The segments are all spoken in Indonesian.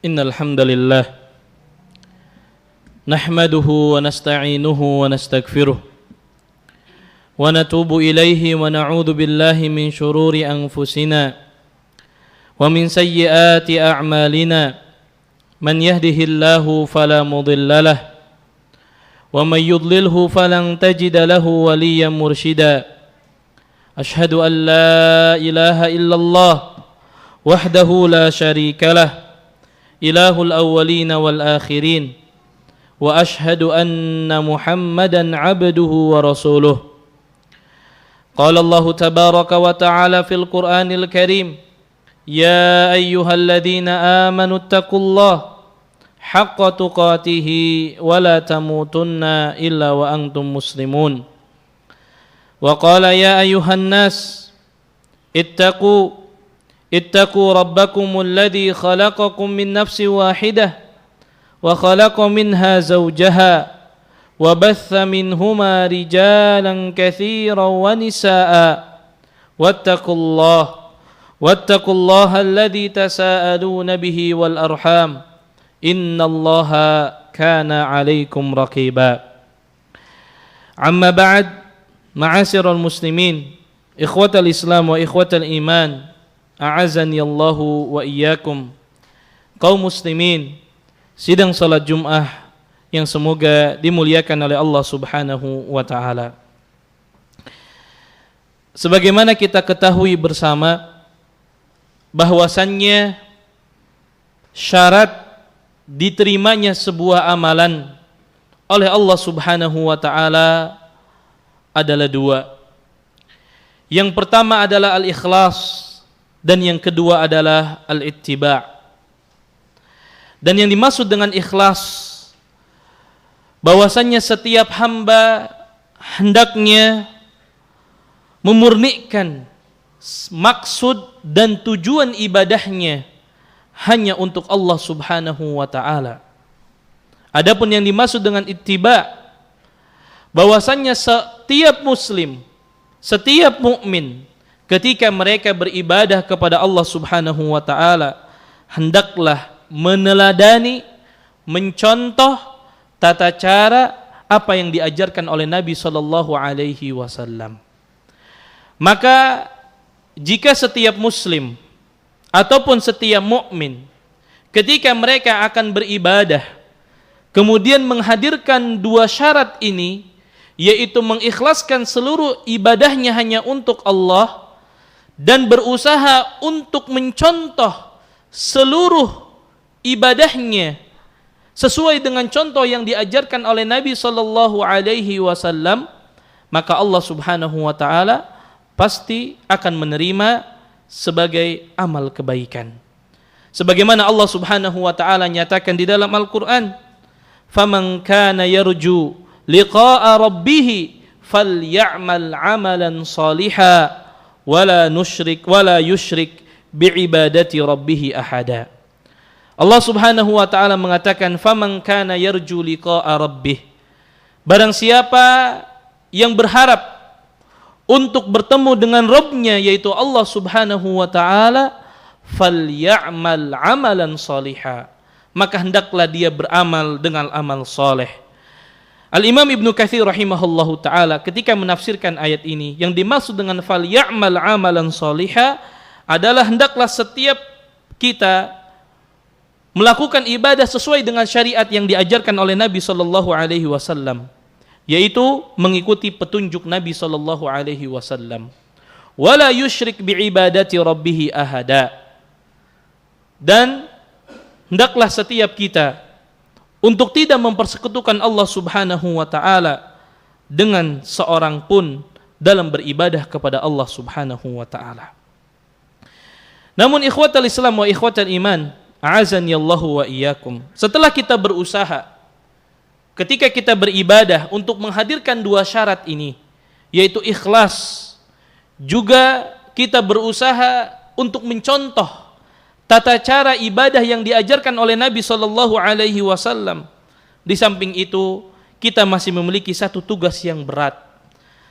Innal hamdalillah nahmaduhu wa nasta'inuhu wa nastaghfiruh wa natubu ilaihi wa na'udzu billahi min shururi anfusina wa min sayyiati a'malina man yahdihillahu fala mudilla lahu wa man yudlilhu falan tajida lahu waliyyan mursyida. Ashhadu an la ilaha illallah wahdahu la syarika lah ilahul awwalina wal akhirin wa ashhadu anna Muhammadan abduhu wa rasuluh. Qala Allah tabaraka wa ta'ala fil Qur'anil Karim, ya ayyuhalladzina amanu taqullaha haqqa tuqatih wa la tamutunna illa wa antum muslimun. Wa qala ya ayyuhan nas اتقوا ربكم الذي خلقكم من نفس واحدة وخلق منها زوجها وبث منهما رجالا كثيرا ونساء واتقوا الله الذي تساءلون به والأرحام إن الله كان عليكم رقيبا. أما بعد، معاشر المسلمين إخوة الإسلام وإخوة الإيمان, a'azani Allahu wa iyyakum. Kaum muslimin, sidang salat Jumat yang semoga dimuliakan oleh Allah Subhanahu wa taala. Sebagaimana kita ketahui bersama bahwasannya syarat diterimanya sebuah amalan oleh Allah Subhanahu wa taala adalah dua. Yang pertama adalah al-ikhlas, dan yang kedua adalah al-ittiba'. Dan yang dimaksud dengan ikhlas, bahwasannya setiap hamba hendaknya memurnikan maksud dan tujuan ibadahnya hanya untuk Allah Subhanahu wa ta'ala. Adapun yang dimaksud dengan ittiba', bahwasannya setiap muslim, setiap mukmin, ketika mereka beribadah kepada Allah Subhanahu wa ta'ala, hendaklah meneladani, mencontoh tata cara apa yang diajarkan oleh Nabi sallallahu alaihi wasallam. Maka jika setiap muslim ataupun setiap mukmin ketika mereka akan beribadah kemudian menghadirkan dua syarat ini, yaitu mengikhlaskan seluruh ibadahnya hanya untuk Allah dan berusaha untuk mencontoh seluruh ibadahnya sesuai dengan contoh yang diajarkan oleh Nabi sallallahu alaihi wasallam, maka Allah Subhanahu wa taala pasti akan menerima sebagai amal kebaikan. Sebagaimana Allah Subhanahu wa taala nyatakan di dalam Al-Qur'an, "Faman kana yarju liqa'a rabbih falyamal 'amalan shalihan wala yusyrik bi'ibadati rabbih ahada." Allah Subhanahu wa taala mengatakan, faman kana yarju liqa'a rabbih, barang siapa yang berharap untuk bertemu dengan Rabb-nya yaitu Allah Subhanahu wa taala, falyamal 'amalan shaliha, maka hendaklah dia beramal dengan amal saleh. Al-Imam Ibnu Katsir rahimahullahu ta'ala ketika menafsirkan ayat ini, yang dimaksud dengan fal ya'mal amalan shaliha adalah hendaklah setiap kita melakukan ibadah sesuai dengan syariat yang diajarkan oleh Nabi sallallahu alaihi wasallam, yaitu mengikuti petunjuk Nabi sallallahu alaihi wasallam. Wala yusyrik bi'ibadati rabbih ahada, dan hendaklah setiap kita untuk tidak mempersekutukan Allah Subhanahu wa ta'ala dengan seorang pun dalam beribadah kepada Allah Subhanahu wa ta'ala. Namun ikhwatal Islam wa ikhwatal iman, a'azani Allahu wa iyyakum, setelah kita berusaha ketika kita beribadah untuk menghadirkan dua syarat ini, yaitu ikhlas, juga kita berusaha untuk mencontoh tata cara ibadah yang diajarkan oleh Nabi sallallahu alaihi wasallam. Di samping itu, kita masih memiliki satu tugas yang berat.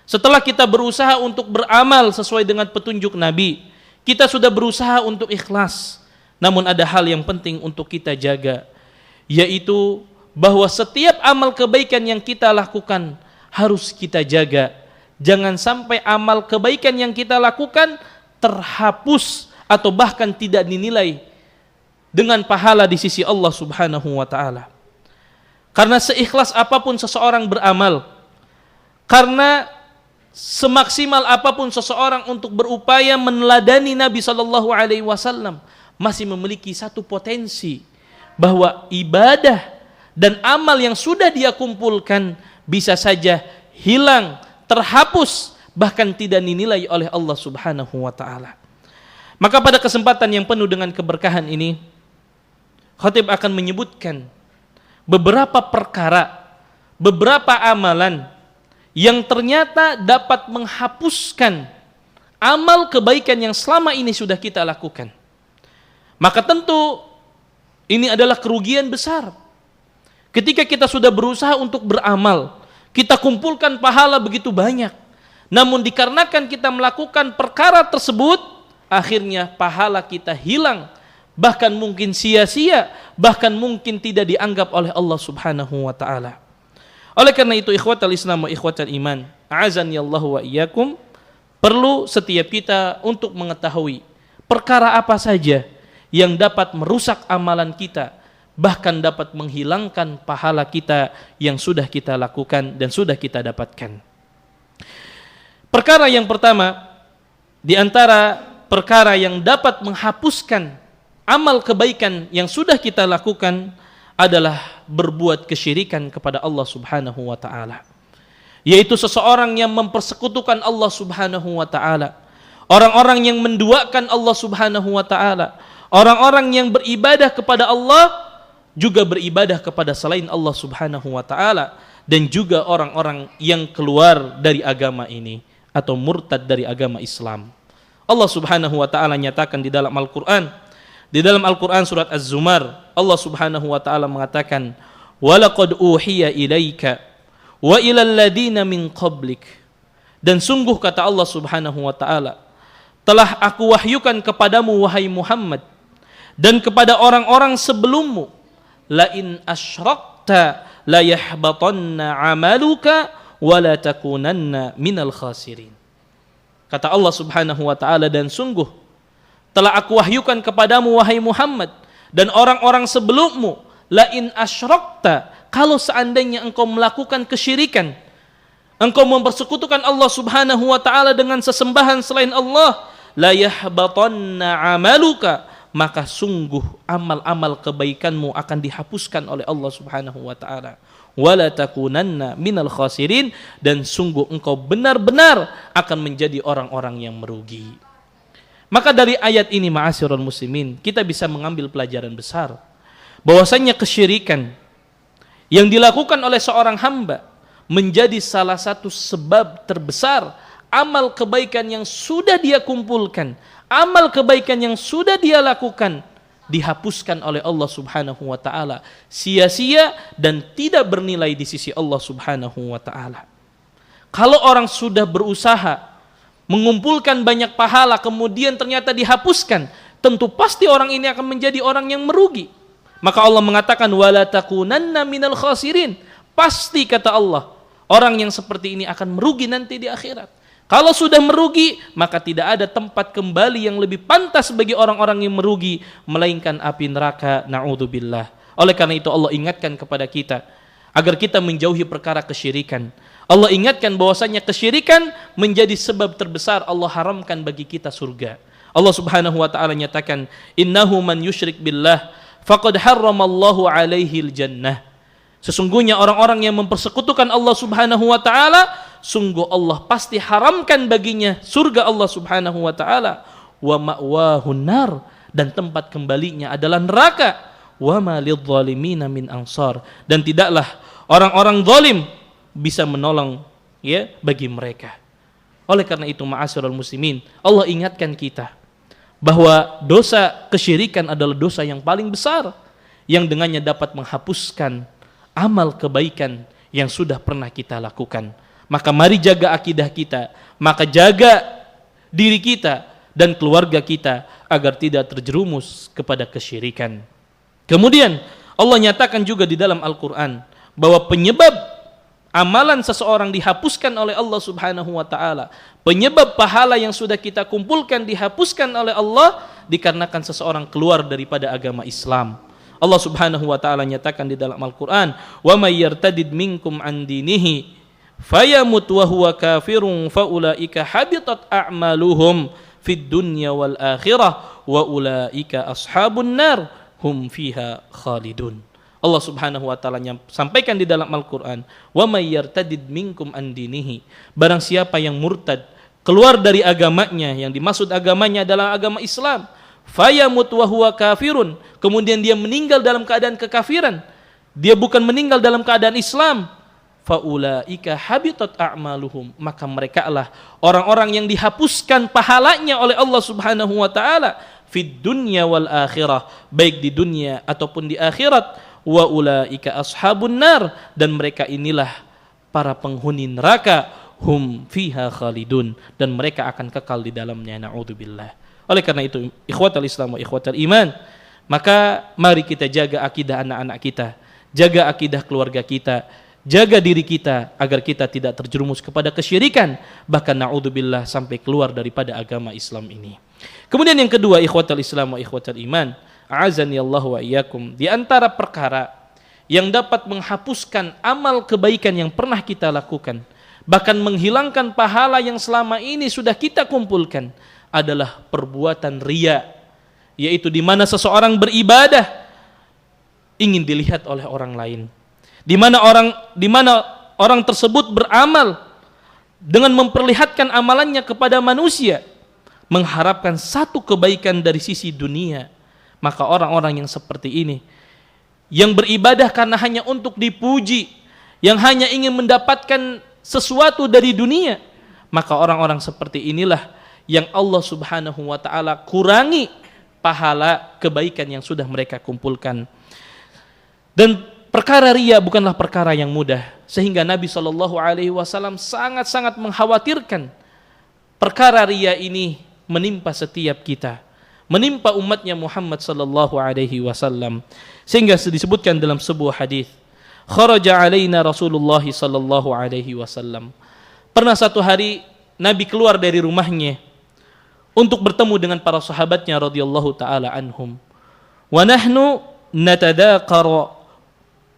Setelah kita berusaha untuk beramal sesuai dengan petunjuk Nabi, kita sudah berusaha untuk ikhlas. Namun ada hal yang penting untuk kita jaga, yaitu bahwa setiap amal kebaikan yang kita lakukan harus kita jaga. Jangan sampai amal kebaikan yang kita lakukan terhapus atau bahkan tidak dinilai dengan pahala di sisi Allah Subhanahu wa taala. Karena seikhlas apapun seseorang beramal, karena semaksimal apapun seseorang untuk berupaya meneladani Nabi sallallahu alaihi wasallam, masih memiliki satu potensi bahwa ibadah dan amal yang sudah dia kumpulkan bisa saja hilang, terhapus, bahkan tidak dinilai oleh Allah Subhanahu wa taala. Maka pada kesempatan yang penuh dengan keberkahan ini, khatib akan menyebutkan beberapa perkara, beberapa amalan yang ternyata dapat menghapuskan amal kebaikan yang selama ini sudah kita lakukan. Maka tentu ini adalah kerugian besar. Ketika kita sudah berusaha untuk beramal, kita kumpulkan pahala begitu banyak, namun dikarenakan kita melakukan perkara tersebut, akhirnya pahala kita hilang, bahkan mungkin sia-sia, bahkan mungkin tidak dianggap oleh Allah Subhanahu wa taala. Oleh karena itu, ikhwatal Islam wa ikhwatal iman, a'azani Allah wa iyyakum, perlu setiap kita untuk mengetahui perkara apa saja yang dapat merusak amalan kita, bahkan dapat menghilangkan pahala kita yang sudah kita lakukan dan sudah kita dapatkan. Perkara yang pertama di antara perkara yang dapat menghapuskan amal kebaikan yang sudah kita lakukan adalah berbuat kesyirikan kepada Allah Subhanahu wa taala. Yaitu seseorang yang mempersekutukan Allah Subhanahu wa taala, orang-orang yang menduakan Allah Subhanahu wa taala, orang-orang yang beribadah kepada Allah juga beribadah kepada selain Allah Subhanahu wa taala, dan juga orang-orang yang keluar dari agama ini atau murtad dari agama Islam. Allah Subhanahu wa taala nyatakan di dalam Al-Qur'an, surat Az-Zumar, Allah Subhanahu wa taala mengatakan, "Wa laqad uhiya ilaika wa ilal ladina min qablik." Dan sungguh kata Allah Subhanahu wa taala, telah aku wahyukan kepadamu wahai Muhammad dan kepada orang-orang sebelummu, la in asyrakta la yahbatanna amaluka wa la takunanna minal khasirin. Kata Allah Subhanahu wa taala, dan sungguh telah aku wahyukan kepadamu wahai Muhammad dan orang-orang sebelummu, la in asyrakta, kalau seandainya engkau melakukan kesyirikan, engkau mempersekutukan Allah Subhanahu wa taala dengan sesembahan selain Allah, la yahbatanna amaluka, maka sungguh amal-amal kebaikanmu akan dihapuskan oleh Allah Subhanahu wa taala. Wala takunanna minal khasirin, dan sungguh engkau benar-benar akan menjadi orang-orang yang merugi. Maka dari ayat ini, ma'asyiral muslimin, kita bisa mengambil pelajaran besar bahwasanya kesyirikan yang dilakukan oleh seorang hamba menjadi salah satu sebab terbesar amal kebaikan yang sudah dia kumpulkan, amal kebaikan yang sudah dia lakukan dihapuskan oleh Allah Subhanahu wa taala, sia-sia dan tidak bernilai di sisi Allah Subhanahu wa taala. Kalau orang sudah berusaha mengumpulkan banyak pahala kemudian ternyata dihapuskan, tentu pasti orang ini akan menjadi orang yang merugi. Maka Allah mengatakan wala takunanna minal khasirin. Pasti kata Allah, orang yang seperti ini akan merugi nanti di akhirat. Kalau sudah merugi, maka tidak ada tempat kembali yang lebih pantas bagi orang-orang yang merugi melainkan api neraka, na'udzubillah. Oleh karena itu Allah ingatkan kepada kita agar kita menjauhi perkara kesyirikan. Allah ingatkan bahwasanya kesyirikan menjadi sebab terbesar Allah haramkan bagi kita surga. Allah Subhanahu wa taala nyatakan, innahu man yusyrik billah faqad harramallahu alaihil jannah. Sesungguhnya orang-orang yang mempersekutukan Allah Subhanahu wa taala, sungguh Allah pasti haramkan baginya surga Allah Subhanahu wa taala. Wa ma'wahun nar, dan tempat kembalinya adalah neraka. Wa ma lidzalimina min ansar, dan tidaklah orang-orang zalim bisa menolong ya bagi mereka. Oleh karena itu ma'asyiral muslimin, Allah ingatkan kita bahwa dosa kesyirikan adalah dosa yang paling besar yang dengannya dapat menghapuskan amal kebaikan yang sudah pernah kita lakukan. Maka mari jaga akidah kita, maka jaga diri kita dan keluarga kita agar tidak terjerumus kepada kesyirikan. Kemudian Allah nyatakan juga di dalam Al-Quran bahwa penyebab amalan seseorang dihapuskan oleh Allah Subhanahu wa taala, penyebab pahala yang sudah kita kumpulkan dihapuskan oleh Allah dikarenakan seseorang keluar daripada agama Islam. Allah Subhanahu wa taala nyatakan di dalam Al-Qur'an, "Wa may yartadid minkum an dinihi fayamut wa huwa kafirun faulaika habitat a'maluhum fid dunya wal akhirah wa ulaika ashabun nar hum fiha khalidun." Allah Subhanahu wa taala sampaikan di dalam Al-Qur'an, "Wa may yartadid minkum an dinihi." Barang siapa yang murtad, keluar dari agamanya, yang dimaksud agamanya adalah agama Islam, fayamut wa huwa kafirun, kemudian dia meninggal dalam keadaan kekafiran, dia bukan meninggal dalam keadaan Islam, faulaika habitat a'maluhum, maka merekalah orang-orang yang dihapuskan pahalanya oleh Allah Subhanahu wa taala fid dunya wal akhirah, baik di dunia ataupun di akhirat, wa ulaika ashabun nar, dan mereka inilah para penghuni neraka, hum fiha khalidun, dan mereka akan kekal di dalamnya, naudzubillah. Oleh karena itu, ikhwatal Islam wa ikhwatal iman, maka mari kita jaga akidah anak-anak kita, jaga akidah keluarga kita, jaga diri kita agar kita tidak terjerumus kepada kesyirikan, bahkan naudzubillah sampai keluar daripada agama Islam ini. Kemudian yang kedua, ikhwatal Islam wa ikhwatal iman, a'azani Allah wa iyyakum, di antara perkara yang dapat menghapuskan amal kebaikan yang pernah kita lakukan, bahkan menghilangkan pahala yang selama ini sudah kita kumpulkan, adalah perbuatan riya, yaitu di mana seseorang beribadah ingin dilihat oleh orang lain, di mana orang tersebut beramal dengan memperlihatkan amalannya kepada manusia, mengharapkan satu kebaikan dari sisi dunia. Maka orang-orang yang seperti ini, yang beribadah karena hanya untuk dipuji, yang hanya ingin mendapatkan sesuatu dari dunia, maka orang-orang seperti inilah yang Allah Subhanahu wa taala kurangi pahala kebaikan yang sudah mereka kumpulkan. Dan perkara riya bukanlah perkara yang mudah, sehingga Nabi SAW sangat-sangat mengkhawatirkan perkara riya ini menimpa setiap kita, menimpa umatnya Muhammad SAW. Sehingga disebutkan dalam sebuah hadis, kharaja alaina Rasulullah SAW. Pernah satu hari Nabi keluar dari rumahnya untuk bertemu dengan para sahabatnya radhiyallahu taala anhum. Wa nahnu natadaqara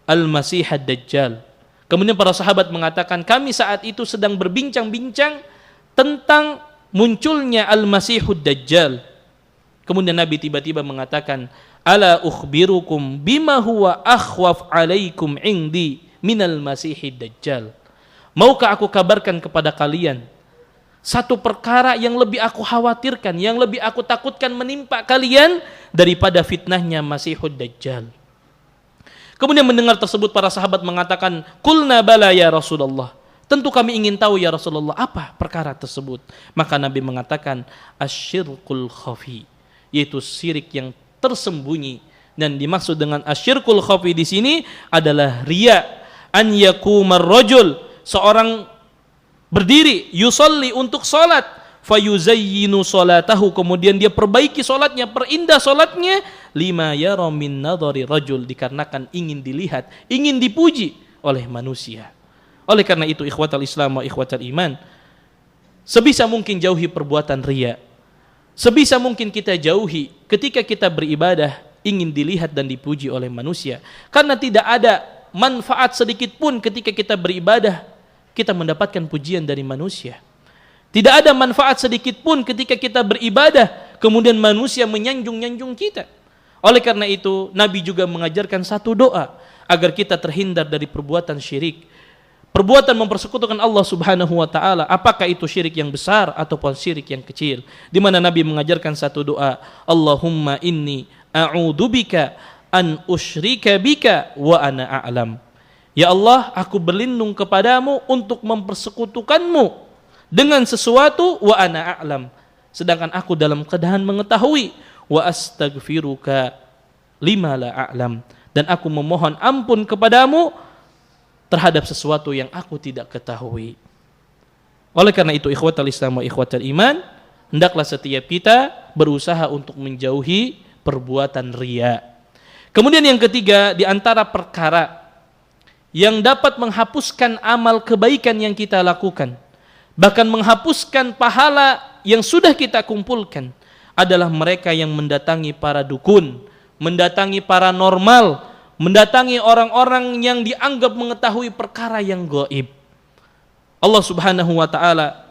al-Masih ad-Dajjal. Kemudian para sahabat mengatakan, kami saat itu sedang berbincang-bincang tentang munculnya Al-Masihud Dajjal. Kemudian Nabi tiba-tiba mengatakan, ala ukhbirukum bima huwa akhwaf alaikum indi minal Masihid Dajjal. Maukah aku kabarkan kepada kalian satu perkara yang lebih aku khawatirkan, yang lebih aku takutkan menimpa kalian daripada fitnahnya Masihud Dajjal. Kemudian mendengar tersebut para sahabat mengatakan, qulna bala ya Rasulullah, tentu kami ingin tahu ya Rasulullah, apa perkara tersebut. Maka Nabi mengatakan, asyirkul khafi, yaitu syirik yang tersembunyi. Dan dimaksud dengan asyirkul khafi di sini adalah riya, an yakumar rajul, seorang berdiri yusolli untuk salat, fayuzayyinu salatahu, kemudian dia perbaiki salatnya, perindah salatnya, lima yara min nadhari rajul, dikarenakan ingin dilihat, ingin dipuji oleh manusia. Oleh karena itu ikhwatal Islam wa ikhwatal iman, sebisa mungkin jauhi perbuatan riya. Sebisa mungkin kita jauhi ketika kita beribadah ingin dilihat dan dipuji oleh manusia, karena tidak ada manfaat sedikit pun ketika kita beribadah kita mendapatkan pujian dari manusia. Tidak ada manfaat sedikit pun ketika kita beribadah kemudian manusia menyanjung-nyanjung kita. Oleh karena itu Nabi juga mengajarkan satu doa agar kita terhindar dari perbuatan syirik, perbuatan mempersekutukan Allah Subhanahu wa taala, apakah itu syirik yang besar ataupun syirik yang kecil, di mana Nabi mengajarkan satu doa, Allahumma inni a'udzubika an usyrika bika wa ana a'lam. Ya Allah, aku berlindung kepadamu untuk mempersekutukanmu dengan sesuatu wa ana a'lam, sedangkan aku dalam keadaan mengetahui, wa astaghfiruka lima la a'lam, dan aku memohon ampun kepadamu terhadap sesuatu yang aku tidak ketahui. Oleh karena itu ikhwatal Islam wa ikhwatal iman, hendaklah setiap kita berusaha untuk menjauhi perbuatan riya. Kemudian yang ketiga, di antara perkara yang dapat menghapuskan amal kebaikan yang kita lakukan, bahkan menghapuskan pahala yang sudah kita kumpulkan, adalah mereka yang mendatangi para dukun, mendatangi paranormal, mendatangi orang-orang yang dianggap mengetahui perkara yang gaib. Allah Subhanahu wa taala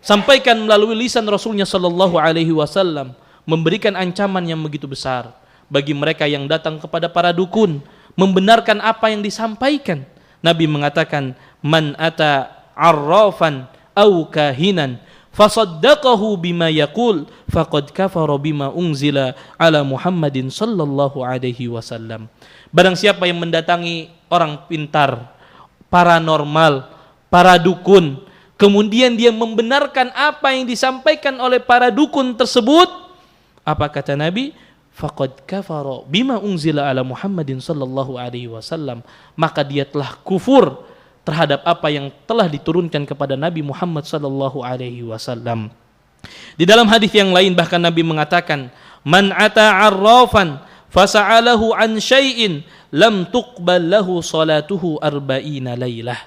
sampaikan melalui lisan Rasulnya sallallahu alaihi wasallam, memberikan ancaman yang begitu besar bagi mereka yang datang kepada para dukun, membenarkan apa yang disampaikan. Nabi mengatakan, man ata arrafan au kahinan fasaddaqahu bima yaqul faqad kafara bima unzila ala Muhammadin sallallahu alaihi wasallam. Barang siapa yang mendatangi orang pintar, paranormal, para dukun, kemudian dia membenarkan apa yang disampaikan oleh para dukun tersebut, apa kata Nabi? Faqad kafara bima unzila ala Muhammadin sallallahu alaihi wasallam, maka dia telah kufur terhadap apa yang telah diturunkan kepada Nabi Muhammad sallallahu alaihi wasallam. Di dalam hadis yang lain bahkan Nabi mengatakan, man ata arrafan fasa'alahu an syai'in lam tuqbal lahu salatuhu arba'ina lailah.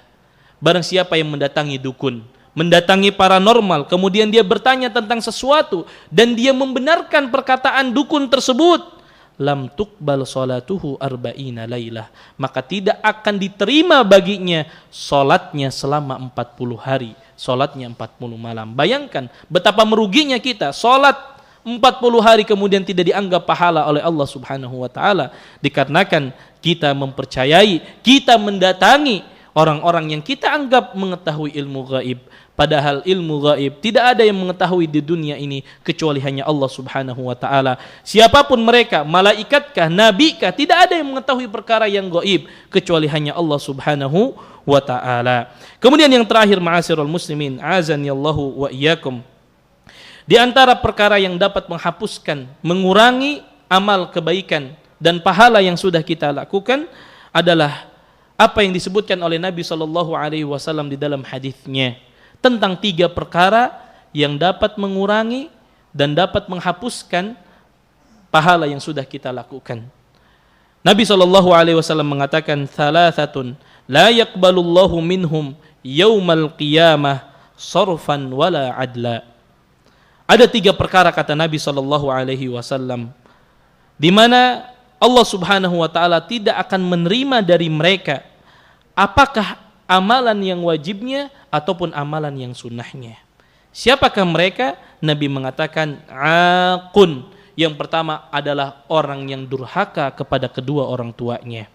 Barang siapa yang mendatangi dukun, mendatangi paranormal, kemudian dia bertanya tentang sesuatu dan dia membenarkan perkataan dukun tersebut, lam tuqbal salatuhu arba'ina lailah, maka tidak akan diterima baginya salatnya selama 40 hari, salatnya 40 malam. Bayangkan betapa meruginya kita, salat 40 hari kemudian tidak dianggap pahala oleh Allah Subhanahu wa taala, dikarenakan kita mempercayai, kita mendatangi orang-orang yang kita anggap mengetahui ilmu gaib. Padahal ilmu gaib tidak ada yang mengetahui di dunia ini kecuali hanya Allah Subhanahu wa taala. Siapapun mereka, malaikatkah, nabikah, tidak ada yang mengetahui perkara yang gaib kecuali hanya Allah Subhanahu wa taala. Kemudian yang terakhir, ma'asyiral muslimin, azanillahu wa iyyakum, di antara perkara yang dapat menghapuskan, mengurangi amal kebaikan dan pahala yang sudah kita lakukan adalah apa yang disebutkan oleh Nabi sallallahu alaihi wasallam di dalam hadisnya tentang 3 perkara yang dapat mengurangi dan dapat menghapuskan pahala yang sudah kita lakukan. Nabi sallallahu alaihi wasallam mengatakan, thalathatun la yaqbalullahu minhum yaumal qiyamah sarfan wala adla. Ada 3 perkara kata Nabi sallallahu alaihi wasallam di mana Allah Subhanahu wa taala tidak akan menerima dari mereka apakah amalan yang wajibnya ataupun amalan yang sunnahnya. Siapakah mereka? Nabi mengatakan aqun. Yang pertama adalah orang yang durhaka kepada kedua orang tuanya.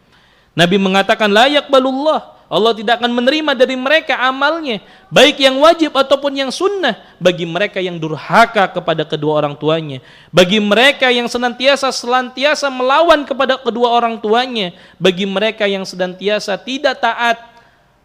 Nabi mengatakan la yaqbalullah, Allah tidak akan menerima dari mereka amalnya, baik yang wajib ataupun yang sunnah, bagi mereka yang durhaka kepada kedua orang tuanya, bagi mereka yang senantiasa melawan kepada kedua orang tuanya, bagi mereka yang senantiasa tidak taat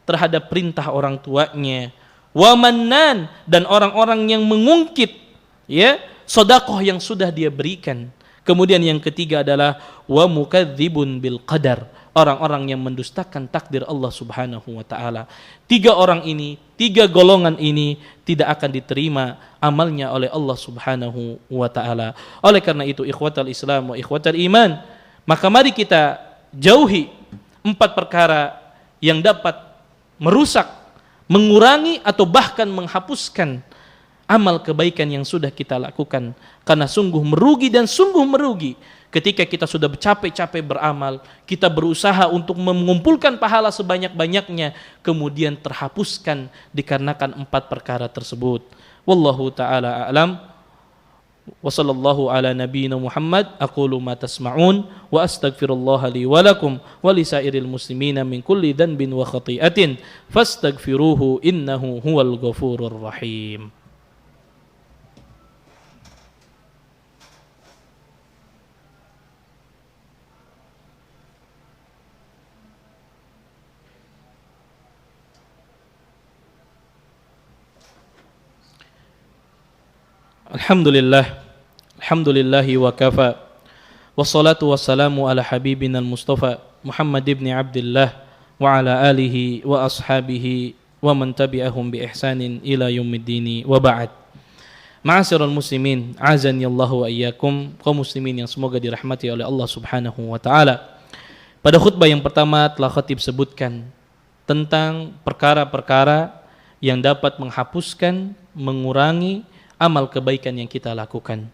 terhadap perintah orang tuanya, wa mannan, dan orang-orang yang mengungkit ya sedekah yang sudah dia berikan. Kemudian yang ketiga adalah wa mukadzibun bil qadar, orang-orang yang mendustakan takdir Allah Subhanahu wa taala. 3 orang ini, 3 golongan ini tidak akan diterima amalnya oleh Allah Subhanahu wa taala. Oleh karena itu ikhwatal Islam wa ikhwatal iman, maka mari kita jauhi 4 perkara yang dapat merusak, mengurangi atau bahkan menghapuskan amal kebaikan yang sudah kita lakukan, karena sungguh merugi dan sungguh merugi ketika kita sudah capek-capek beramal, kita berusaha untuk mengumpulkan pahala sebanyak-banyaknya, kemudian terhapuskan dikarenakan 4 perkara tersebut. Wallahu ta'ala a'lam. Wa sallallahu ala nabiyyina Muhammad. Aqulu ma tasma'un wa astaghfirullaha li wa lakum wa lisairil muslimina min kulli dhanbin wa khati'atin fastaghfiruhu innahu huwal ghafurur rahim. Alhamdulillahi wa kafa, wassalatu wassalamu ala habibina al-mustafa Muhammad ibn Abdullah wa ala alihi wa ashabihi wa man tabi'ahum bi ihsanin ila yaumiddini wa ba'd. Ma'asyiral muslimin, azanillahu wa iyyakum, kaum muslimin yang semoga dirahmati oleh Allah Subhanahu wa taala. Pada khutbah yang pertama telah khatib sebutkan tentang perkara-perkara yang dapat menghapuskan, mengurangi amal kebaikan yang kita lakukan.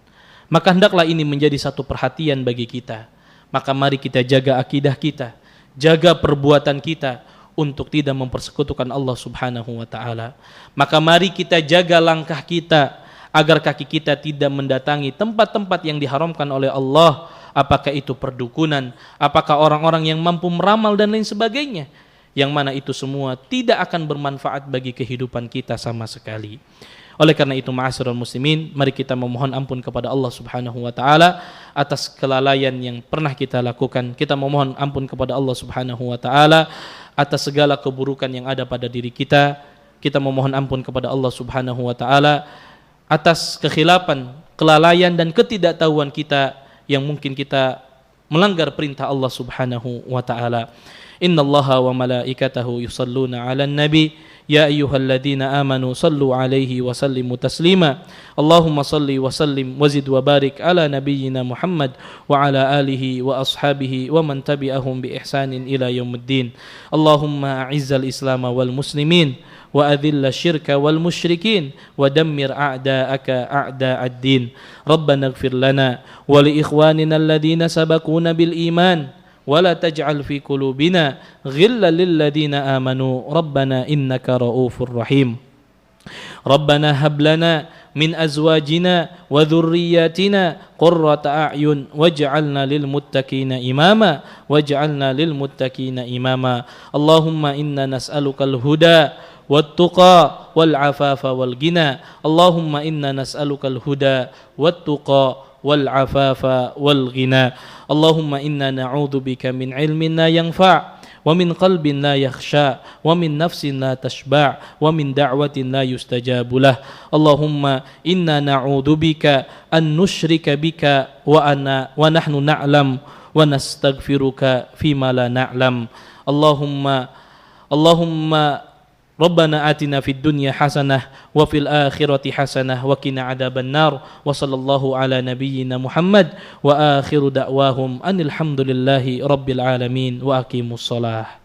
Maka hendaklah ini menjadi satu perhatian bagi kita. Maka mari kita jaga akidah kita, jaga perbuatan kita untuk tidak mempersekutukan Allah Subhanahu wa taala. Maka mari kita jaga langkah kita agar kaki kita tidak mendatangi tempat-tempat yang diharamkan oleh Allah, apakah itu perdukunan, apakah orang-orang yang mampu meramal dan lain sebagainya, yang mana itu semua tidak akan bermanfaat bagi kehidupan kita sama sekali. Oleh karena itu, ma'asyiral muslimin, mari kita memohon ampun kepada Allah Subhanahu wa taala atas kelalaian yang pernah kita lakukan. Kita memohon ampun kepada Allah Subhanahu wa taala atas segala keburukan yang ada pada diri kita. Kita memohon ampun kepada Allah Subhanahu wa taala atas kekhilapan, kelalaian dan ketidaktahuan kita yang mungkin kita melanggar perintah Allah Subhanahu wa taala. Innallaha wa malaikatahu yusalluna 'alan nabi ya ayyuhalladzina amanu sallu 'alaihi wa sallimu taslima. Allahumma salli wa sallim wa zid wa barik ala nabiyyina Muhammad wa ala alihi wa ashabihi wa man tabi'ahum bi ihsanin ila yaumiddin. Allahumma a'izzal Islam wal muslimin wa adhilla syirka wal musyrikin wa dammir a'da'aka a'da'ad din. Rabbana ighfir lana wa li ikhwanina alladhina sabaquna bil iman wa la taj'al fi qulubina ghillan lil ladzina amanu rabbana innaka ra'ufur rahim. Rabbana hab lana min azwajina wa dhurriyyatina qurrata a'yun waj'alna lil muttaqina imama waj'alna lil muttaqina imama. Allahumma inna nas'alukal huda والتقى والعفاف والغنى. اللهم إنا نسألك الهدى والتقى والعفاف والغنى. اللهم إنا نعوذ بك من علم لا ينفع ومن قلب لا يخشى ومن نفس لا تشبع ومن دعوة لا يستجاب له. اللهم إنا نعوذ بك أن نشرك بك ونحن نعلم ونستغفرك فيما لا نعلم. اللهم ربنا آتنا في الدنيا حسنة وفي الآخرة حسنة وقنا عذاب النار. وصلى الله على نبينا محمد وآخر دعواهم أن الحمد لله رب العالمين وأقيموا الصلاة.